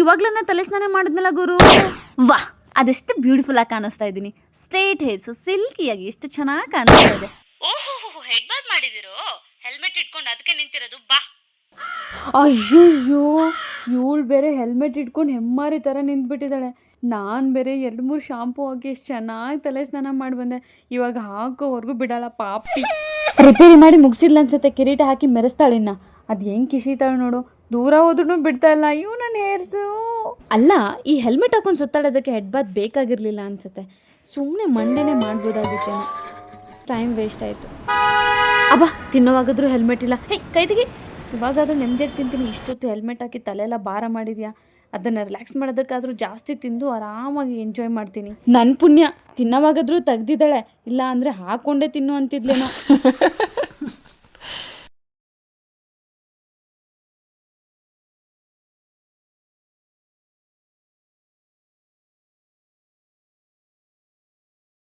ಇವಾಗ್ಲೇ ತಲೆ ಸ್ನಾನ ಮಾಡಿದ್ನಲ್ಲ ಗುರು. ವಾ, ಅದೆಷ್ಟು ಬ್ಯೂಟಿಫುಲ್ ಆಗಿ ಕಾಣಿಸ್ತಾ ಇದ್ದೀನಿ. ಸ್ಟ್ರೇಟ್ ಹೇರ್ಸು ಸಿಲ್ಕಿಯಾಗಿ ಎಷ್ಟು ಚೆನ್ನಾಗಿ ಕಾಣಿಸ್ತಾ ಇದೆ. ಓಹೋ, ಹೆಡ್ ಬಾತ್ ಮಾಡಿದಿರೋ? ಹೆಲ್ಮೆಟ್ ಇಟ್ಕೊಂಡು ಅದಕ್ಕೆ ನಿಂತಿರೋದು. ಬಾ. ಅಯ್ಯಯ್ಯೋ, ಇವಳು ಬೇರೆ ಹೆಲ್ಮೆಟ್ ಇಟ್ಕೊಂಡು ಹೆಮ್ಮಾರಿ ಥರ ನಿಂತ್ಬಿಟ್ಟಿದ್ದಾಳೆ. ನಾನು ಬೇರೆ 2-3 ಶಾಂಪು ಹಾಕಿ ಎಷ್ಟು ಚೆನ್ನಾಗಿ ತಲೆ ಸ್ನಾನ ಮಾಡಿ ಬಂದೆ. ಇವಾಗ ಹಾಕೋವರೆಗೂ ಬಿಡಲ್ಲ ಪಾಪಿ. ರಿಪೇರಿ ಮಾಡಿ ಮುಗಿಸಿದ್ಲ ಅನ್ಸುತ್ತೆ. ಕಿರೀಟ ಹಾಕಿ ಮೆರೆಸ್ತಾಳಿನ್ನ. ಅದು ಹೆಂಗೆ ಕಿಸಿತಾಳೆ ನೋಡು. ದೂರ ಹೋದ್ರೂ ಬಿಡ್ತಾ ಇಲ್ಲ. ಇವು ನನ್ನ ಹೇರ್ಸು. ಅಲ್ಲ, ಈ ಹೆಲ್ಮೆಟ್ ಹಾಕೊಂಡು ಸುತ್ತಾಡೋದಕ್ಕೆ ಹೆಡ್ ಬಾತ್ ಬೇಕಾಗಿರಲಿಲ್ಲ ಅನ್ಸುತ್ತೆ. ಸುಮ್ಮನೆ ಮಂಡೆನೇ ಮಾಡ್ಬೋದಾಗಿತ್ತೇನೋ. ಟೈಮ್ ವೇಸ್ಟ್ ಆಯಿತು. ಅಬ್ಬಾ, ತಿನ್ನೋವಾಗಾದ್ರೂ ಹೆಲ್ಮೆಟ್ ಇಲ್ಲ. ಹೇ, ಕೈ ತೆಗಿ. ಇವಾಗಾದ್ರೂ ನೆಮ್ಮದಿಯಾಗಿ ತಿಂತೀನಿ. ಇಷ್ಟೊತ್ತು ಹೆಲ್ಮೆಟ್ ಹಾಕಿ ತಲೆಯೆಲ್ಲ ಭಾರ ಮಾಡಿದ್ಯಾ. ಅದನ್ನು ರಿಲ್ಯಾಕ್ಸ್ ಮಾಡೋದಕ್ಕಾದ್ರೂ ಜಾಸ್ತಿ ತಿಂದು ಆರಾಮಾಗಿ ಎಂಜಾಯ್ ಮಾಡ್ತೀನಿ. ನನ್ನ ಪುಣ್ಯ ತಿನ್ನೋವಾಗಾದ್ರೂ ತೆಗ್ದಿದ್ದಾಳೆ, ಇಲ್ಲ ಅಂದರೆ ಹಾಕ್ಕೊಂಡೇ ತಿನ್ನು ಅಂತಿದ್ಲೇನೋ.